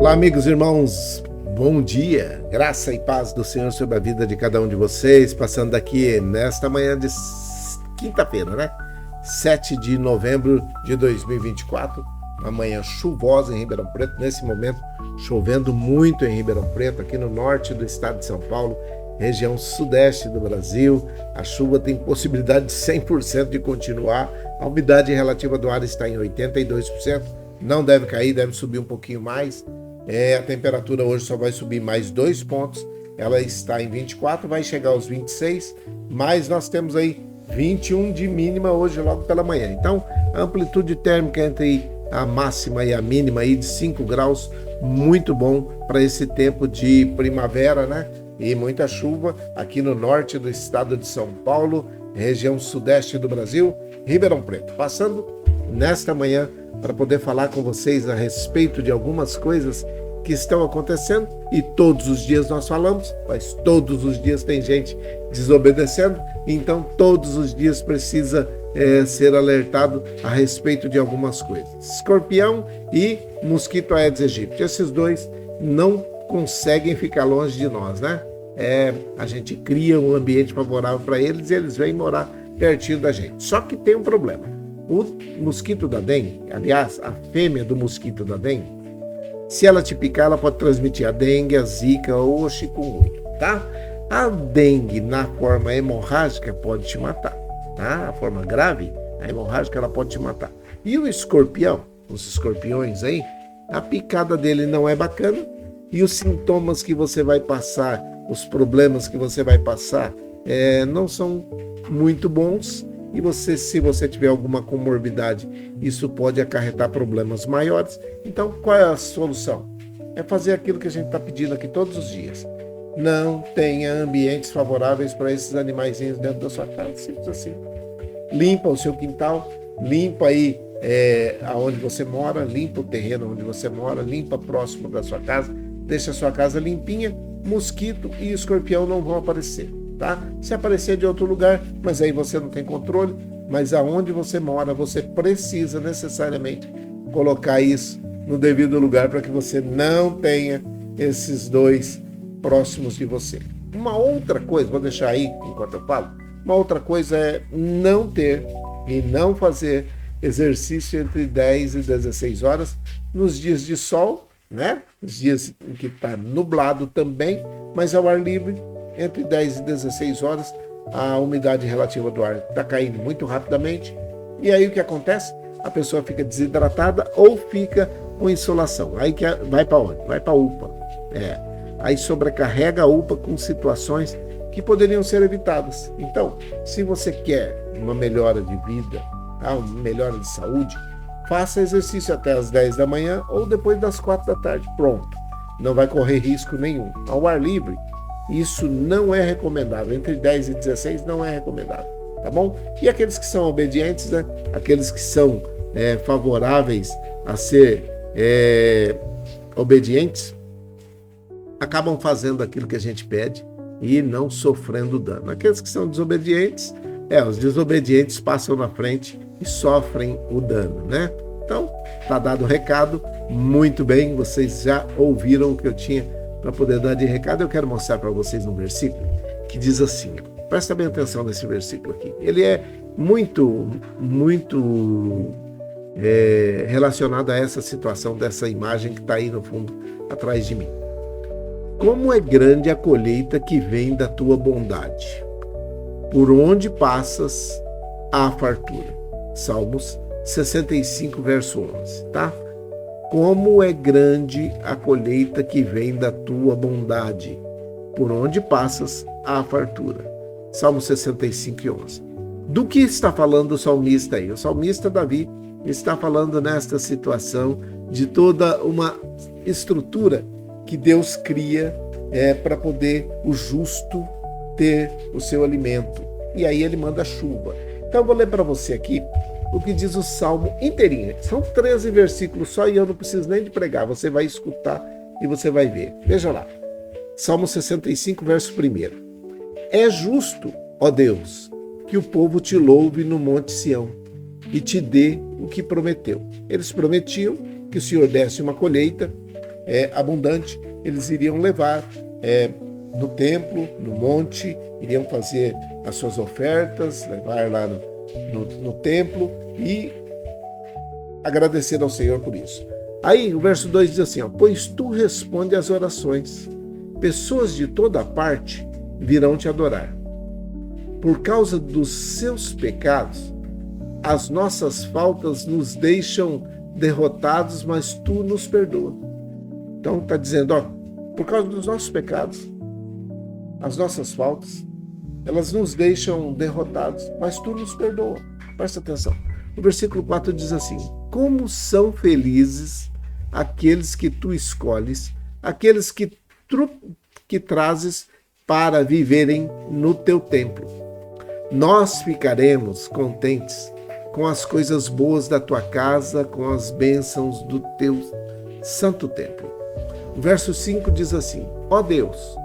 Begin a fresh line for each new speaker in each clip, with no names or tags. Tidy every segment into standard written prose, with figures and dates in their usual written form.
Olá, amigos e irmãos, bom dia, graça e paz do Senhor sobre a vida de cada um de vocês, passando aqui nesta manhã de quinta-feira, né? 7 de novembro de 2024, uma manhã chuvosa em Ribeirão Preto, nesse momento chovendo muito em Ribeirão Preto, aqui no norte do estado de São Paulo, região sudeste do Brasil. A chuva tem possibilidade de 100% de continuar, a umidade relativa do ar está em 82%, não deve cair, deve subir um pouquinho mais. A temperatura hoje só vai subir mais 2 pontos, ela está em 24, vai chegar aos 26, mas nós temos aí 21 de mínima hoje logo pela manhã. Então, a amplitude térmica entre a máxima e a mínima aí de 5 graus, muito bom para esse tempo de primavera, né? E muita chuva aqui no norte do estado de São Paulo, região sudeste do Brasil, Ribeirão Preto. Passando nesta manhã para poder falar com vocês a respeito de algumas coisas que estão acontecendo, e todos os dias nós falamos, mas todos os dias tem gente desobedecendo, então todos os dias precisa ser alertado a respeito de algumas coisas. Escorpião e mosquito Aedes aegypti, esses dois não conseguem ficar longe de nós, né? A gente cria um ambiente favorável para eles e eles vêm morar pertinho da gente. Só que tem um problema. O mosquito da dengue, aliás, a fêmea do mosquito da dengue, se ela te picar, ela pode transmitir a dengue, a zika ou o chikungunya, tá? A dengue na forma hemorrágica pode te matar, tá? A forma grave, a hemorrágica, ela pode te matar. E o escorpião, os escorpiões aí, a picada dele não é bacana e os sintomas que você vai passar, os problemas que você vai passar, não são muito bons. E se você tiver alguma comorbidade, isso pode acarretar problemas maiores. Então, qual é a solução? É fazer aquilo que a gente está pedindo aqui todos os dias. Não tenha ambientes favoráveis para esses animaizinhos dentro da sua casa, simples assim. Limpa o seu quintal, limpa aí aonde você mora, limpa o terreno onde você mora, limpa próximo da sua casa, deixa a sua casa limpinha, mosquito e escorpião não vão aparecer. Tá? Se aparecer de outro lugar, mas aí você não tem controle, mas aonde você mora, você precisa necessariamente colocar isso no devido lugar para que você não tenha esses dois próximos de você. Uma outra coisa, vou deixar aí enquanto eu falo, uma outra coisa é não ter e não fazer exercício entre 10 e 16 horas nos dias de sol, né? Os dias em que está nublado também, mas ao ar livre, entre 10 e 16 horas, a umidade relativa do ar está caindo muito rapidamente. E aí o que acontece? A pessoa fica desidratada ou fica com insolação. Aí que vai para onde? Vai para a UPA. Aí sobrecarrega a UPA com situações que poderiam ser evitadas. Então, se você quer uma melhora de vida, uma melhora de saúde, faça exercício até as 10 da manhã ou depois das 4 da tarde. Pronto. Não vai correr risco nenhum. Ao ar livre, isso não é recomendável. Entre 10 e 16 não é recomendável, tá bom? E aqueles que são obedientes, né? Aqueles que são favoráveis a ser obedientes, acabam fazendo aquilo que a gente pede e não sofrendo dano. Aqueles que são desobedientes, os desobedientes passam na frente e sofrem o dano, né? Então, tá dado o recado. Muito bem, vocês já ouviram o que eu tinha para poder dar de recado. Eu quero mostrar para vocês um versículo que diz assim, presta bem atenção nesse versículo aqui. Ele é muito relacionado a essa situação dessa imagem que está aí no fundo atrás de mim. Como é grande a colheita que vem da tua bondade, por onde passas há fartura. Salmos 65, verso 11, tá? Como é grande a colheita que vem da tua bondade, por onde passas há fartura. Salmo 65, 11. Do que está falando o salmista aí? O salmista Davi está falando nesta situação de toda uma estrutura que Deus cria para poder o justo ter o seu alimento. E aí ele manda chuva. Então eu vou ler para você aqui o que diz o Salmo inteirinho. São 13 versículos só e eu não preciso nem de pregar. Você vai escutar e você vai ver. Veja lá. Salmo 65, verso 1. É justo, ó Deus, que o povo te louve no Monte Sião e te dê o que prometeu. Eles prometiam que o Senhor desse uma colheita abundante, eles iriam levar no templo, no monte, iriam fazer as suas ofertas, levar lá no templo e agradecer ao Senhor por isso. Aí o verso 2 diz assim, pois tu responde às orações, pessoas de toda parte virão te adorar. Por causa dos seus pecados, as nossas faltas nos deixam derrotados, mas tu nos perdoa. Então está dizendo, por causa dos nossos pecados, as nossas faltas, elas nos deixam derrotados, mas tu nos perdoa. Presta atenção. O versículo 4 diz assim, como são felizes aqueles que tu escolhes, aqueles que trazes para viverem no teu templo. Nós ficaremos contentes com as coisas boas da tua casa, com as bênçãos do teu santo templo. O verso 5 diz assim, Deus,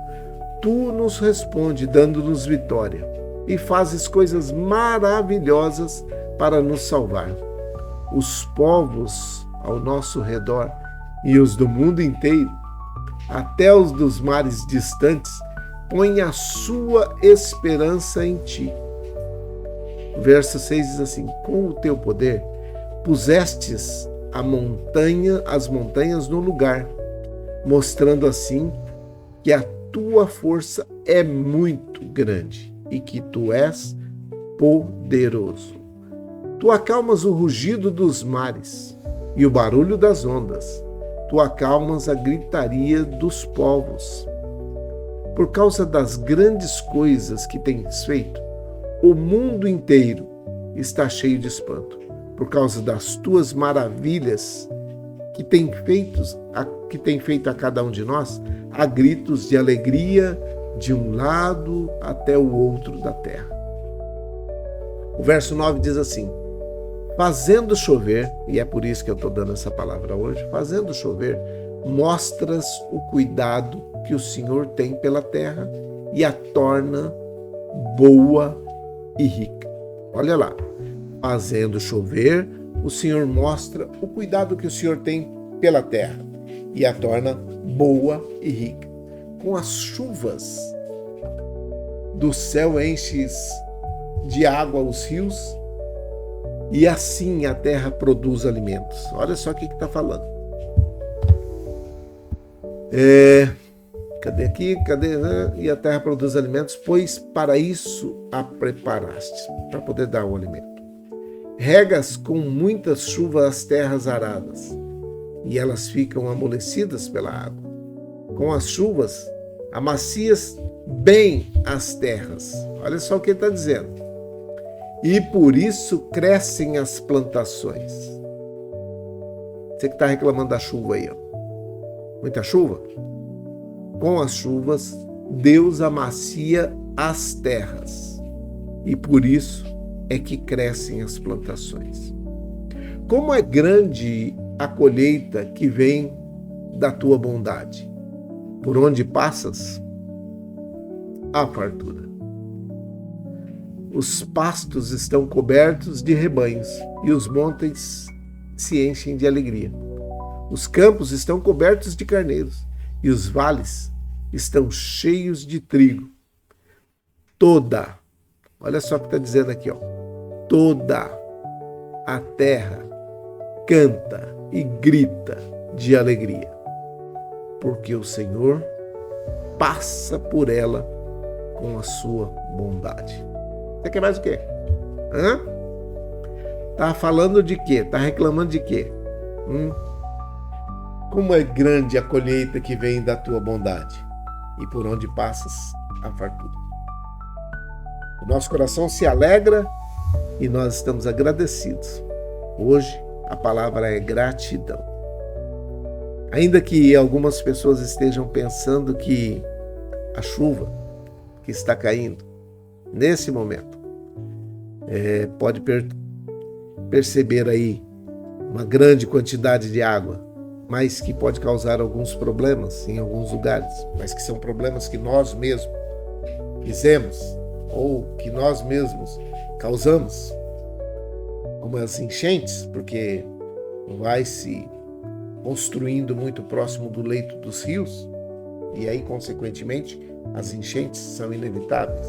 tu nos responde dando-nos vitória e fazes coisas maravilhosas para nos salvar. Os povos ao nosso redor e os do mundo inteiro, até os dos mares distantes, põem a sua esperança em ti. O verso 6 diz assim, com o teu poder pusestes as montanhas no lugar, mostrando assim que a tua força é muito grande e que tu és poderoso. Tu acalmas o rugido dos mares e o barulho das ondas. Tu acalmas a gritaria dos povos. Por causa das grandes coisas que tens feito, o mundo inteiro está cheio de espanto. Por causa das tuas maravilhas que tem feito a cada um de nós, há gritos de alegria de um lado até o outro da terra. O verso 9 diz assim, fazendo chover, e é por isso que eu estou dando essa palavra hoje, fazendo chover, mostras o cuidado que o Senhor tem pela terra e a torna boa e rica. Olha lá, fazendo chover, o Senhor mostra o cuidado que o Senhor tem pela terra e a torna boa e rica. Com as chuvas do céu enches de água os rios e assim a terra produz alimentos. Olha só o que está falando. Cadê aqui? E a terra produz alimentos, pois para isso a preparaste, para poder dar o alimento. Regas com muitas chuvas as terras aradas, e elas ficam amolecidas pela água. Com as chuvas, amacias bem as terras. Olha só o que ele está dizendo. E por isso crescem as plantações. Você que está reclamando da chuva aí, muita chuva? Com as chuvas, Deus amacia as terras. E por isso é que crescem as plantações. Como é grande a colheita que vem da tua bondade. Por onde passas, há fartura. Os pastos estão cobertos de rebanhos e os montes se enchem de alegria. Os campos estão cobertos de carneiros e os vales estão cheios de trigo. Olha só o que está dizendo aqui, toda a terra canta e grita de alegria, porque o Senhor passa por ela com a sua bondade. Você quer mais o quê? Tá falando de quê? Tá reclamando de quê? Como é grande a colheita que vem da tua bondade, e por onde passas a fartura. O nosso coração se alegra e nós estamos agradecidos. Hoje a palavra é gratidão. Ainda que algumas pessoas estejam pensando que a chuva que está caindo nesse momento pode perceber aí uma grande quantidade de água, mas que pode causar alguns problemas em alguns lugares, mas que são problemas que nós mesmos fizemos ou que nós mesmos causamos, como as enchentes, porque vai se construindo muito próximo do leito dos rios, e aí, consequentemente, as enchentes são inevitáveis.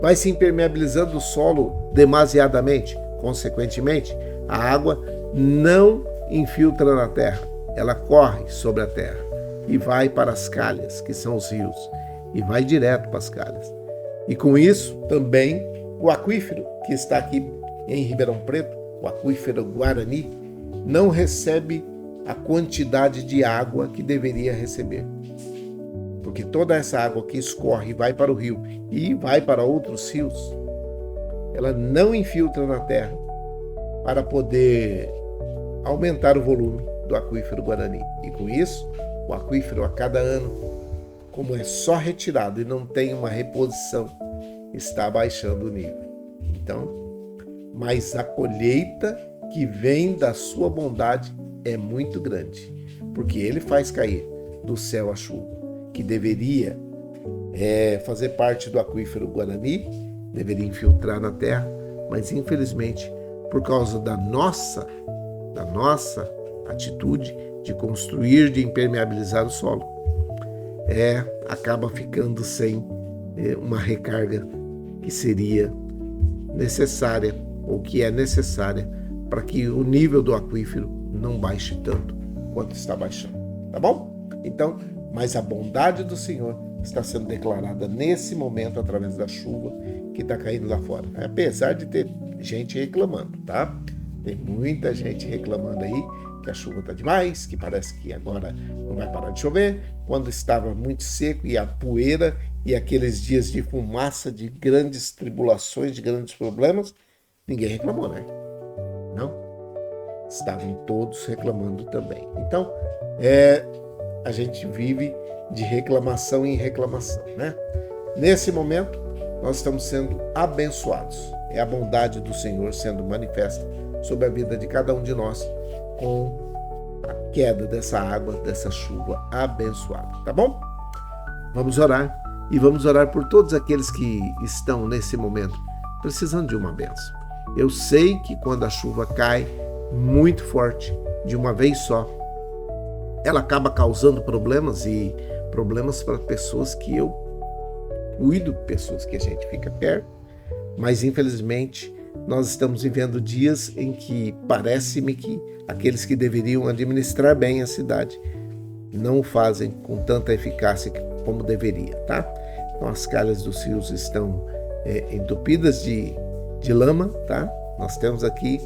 Vai se impermeabilizando o solo demasiadamente, consequentemente, a água não infiltra na terra, ela corre sobre a terra e vai para as calhas, que são os rios, e vai direto para as calhas. E com isso, também, o aquífero, que está aqui em Ribeirão Preto, o aquífero Guarani, não recebe a quantidade de água que deveria receber. Porque toda essa água que escorre e vai para o rio e vai para outros rios, ela não infiltra na terra para poder aumentar o volume do aquífero Guarani. E com isso, o aquífero a cada ano, como é só retirado e não tem uma reposição, está baixando o nível. Então, mas a colheita que vem da sua bondade é muito grande, porque ele faz cair do céu a chuva, que deveria fazer parte do aquífero Guarani, deveria infiltrar na terra, mas infelizmente, por causa da nossa atitude de construir, de impermeabilizar o solo, acaba ficando sem uma recarga que seria necessária, ou que é necessária, para que o nível do aquífero não baixe tanto quanto está baixando. Tá bom? Então, mas a bondade do Senhor está sendo declarada nesse momento através da chuva que está caindo lá fora. Apesar de ter gente reclamando, tá? Tem muita gente reclamando aí que a chuva está demais, que parece que agora não vai parar de chover, quando estava muito seco e a poeira e aqueles dias de fumaça, de grandes tribulações, de grandes problemas, ninguém reclamou, né? Não? Estavam todos reclamando também. Então, a gente vive de reclamação em reclamação, né? Nesse momento, nós estamos sendo abençoados. É a bondade do Senhor sendo manifesta sobre a vida de cada um de nós com a queda dessa água, dessa chuva abençoada, tá bom? Vamos orar e vamos orar por todos aqueles que estão nesse momento precisando de uma bênção. Eu sei que quando a chuva cai muito forte, de uma vez só, ela acaba causando problemas e problemas para pessoas que eu cuido, pessoas que a gente fica perto, mas infelizmente nós estamos vivendo dias em que parece-me que aqueles que deveriam administrar bem a cidade não o fazem com tanta eficácia como deveria, tá? Então as calhas dos rios estão entupidas de lama, tá? Nós temos aqui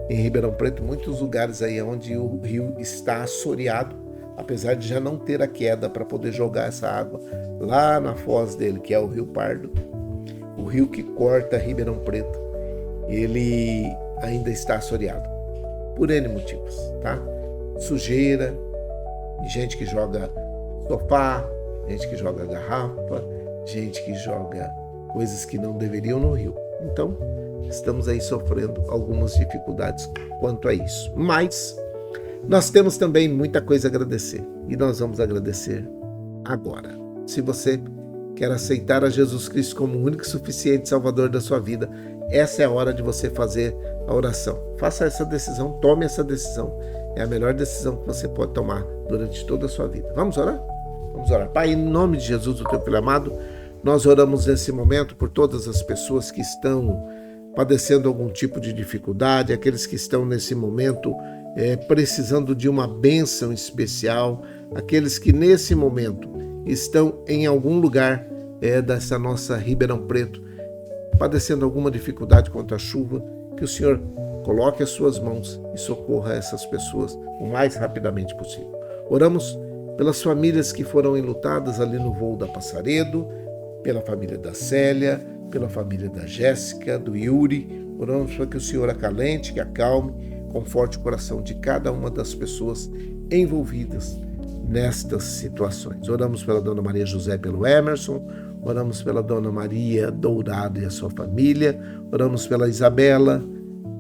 em Ribeirão Preto muitos lugares aí onde o rio está assoreado, apesar de já não ter a queda para poder jogar essa água lá na foz dele, que é o Rio Pardo, o rio que corta Ribeirão Preto. Ele ainda está assoreado, por N motivos, tá? Sujeira, gente que joga sofá, gente que joga garrafa, gente que joga coisas que não deveriam no rio. Então, estamos aí sofrendo algumas dificuldades quanto a isso. Mas nós temos também muita coisa a agradecer e nós vamos agradecer agora. Se você quer aceitar a Jesus Cristo como o único e suficiente Salvador da sua vida, essa é a hora de você fazer a oração. Faça essa decisão, tome essa decisão. É a melhor decisão que você pode tomar durante toda a sua vida. Vamos orar? Vamos orar. Pai, em nome de Jesus, o teu filho amado, nós oramos nesse momento por todas as pessoas que estão padecendo algum tipo de dificuldade, aqueles que estão nesse momento precisando de uma bênção especial, aqueles que nesse momento estão em algum lugar dessa nossa Ribeirão Preto, padecendo alguma dificuldade contra a chuva, que o Senhor coloque as suas mãos e socorra essas pessoas o mais rapidamente possível. Oramos pelas famílias que foram enlutadas ali no voo da Passaredo, pela família da Célia, pela família da Jéssica, do Yuri. Oramos para que o Senhor acalente, que acalme, conforte o coração de cada uma das pessoas envolvidas nestas situações. Oramos pela Dona Maria José, pelo Emerson, oramos pela Dona Maria Dourado e a sua família, oramos pela Isabela,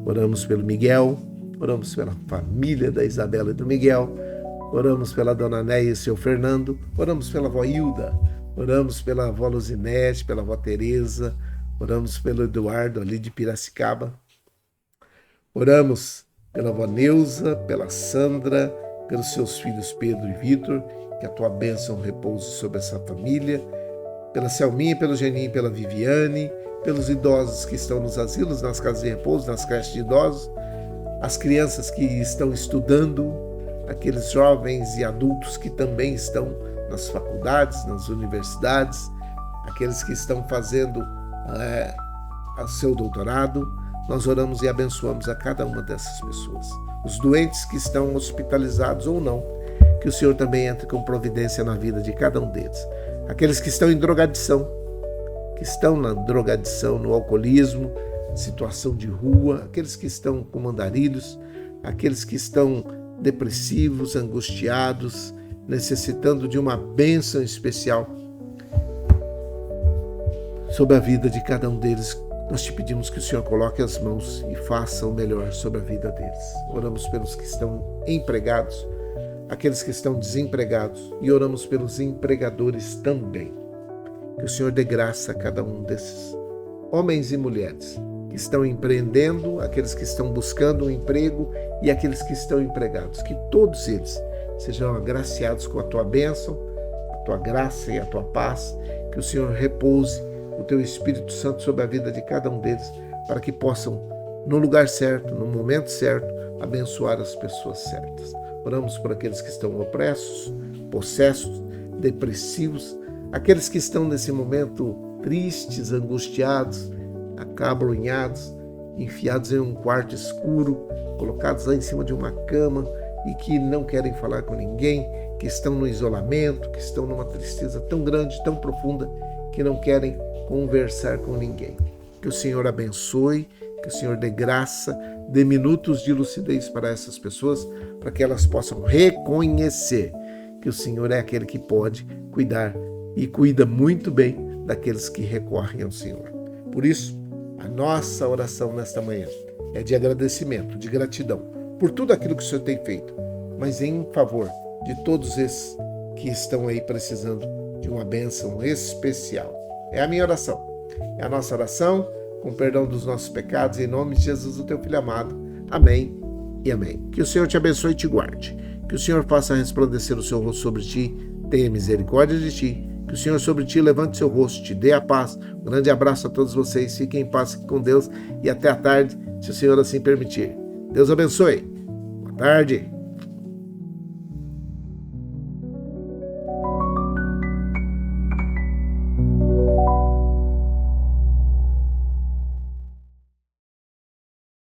oramos pelo Miguel, oramos pela família da Isabela e do Miguel, oramos pela Dona Néia e seu Fernando, oramos pela avó Hilda, oramos pela avó Luzinete, pela avó Tereza, oramos pelo Eduardo ali de Piracicaba, oramos pela avó Neuza, pela Sandra pelos seus filhos Pedro e Vitor, que a tua bênção repouse sobre essa família, pela Selminha, pelo Geninho, pela Viviane, pelos idosos que estão nos asilos, nas casas de repouso, nas creches de idosos, as crianças que estão estudando, aqueles jovens e adultos que também estão nas faculdades, nas universidades, aqueles que estão fazendo o seu doutorado. Nós oramos e abençoamos a cada uma dessas pessoas. Os doentes que estão hospitalizados ou não, que o Senhor também entre com providência na vida de cada um deles. Aqueles que estão em drogadição, que estão na drogadição, no alcoolismo, situação de rua, aqueles que estão com andarilhos, aqueles que estão depressivos, angustiados, necessitando de uma bênção especial sobre a vida de cada um deles. Nós te pedimos que o Senhor coloque as mãos e faça o melhor sobre a vida deles. Oramos pelos que estão empregados, aqueles que estão desempregados, e oramos pelos empregadores também. Que o Senhor dê graça a cada um desses homens e mulheres que estão empreendendo, aqueles que estão buscando um emprego e aqueles que estão empregados. Que todos eles sejam agraciados com a tua bênção, a tua graça e a tua paz. Que o Senhor repouse o teu Espírito Santo sobre a vida de cada um deles, para que possam, no lugar certo, no momento certo, abençoar as pessoas certas. Oramos por aqueles que estão opressos, possessos, depressivos, aqueles que estão nesse momento tristes, angustiados, acabrunhados, enfiados em um quarto escuro, colocados lá em cima de uma cama e que não querem falar com ninguém, que estão no isolamento, que estão numa tristeza tão grande, tão profunda, que não querem conversar com ninguém. Que o Senhor abençoe, que o Senhor dê graça, dê minutos de lucidez para essas pessoas, para que elas possam reconhecer que o Senhor é aquele que pode cuidar e cuida muito bem daqueles que recorrem ao Senhor. Por isso, a nossa oração nesta manhã é de agradecimento, de gratidão por tudo aquilo que o Senhor tem feito, mas em favor de todos esses que estão aí precisando de uma bênção especial. É a minha oração, é a nossa oração, com perdão dos nossos pecados, em nome de Jesus, o teu Filho amado. Amém e amém. Que o Senhor te abençoe e te guarde. Que o Senhor faça resplandecer o seu rosto sobre ti, tenha misericórdia de ti. Que o Senhor sobre ti levante seu rosto, te dê a paz. Um grande abraço a todos vocês, fiquem em paz com Deus e até a tarde, se o Senhor assim permitir. Deus abençoe. Boa tarde.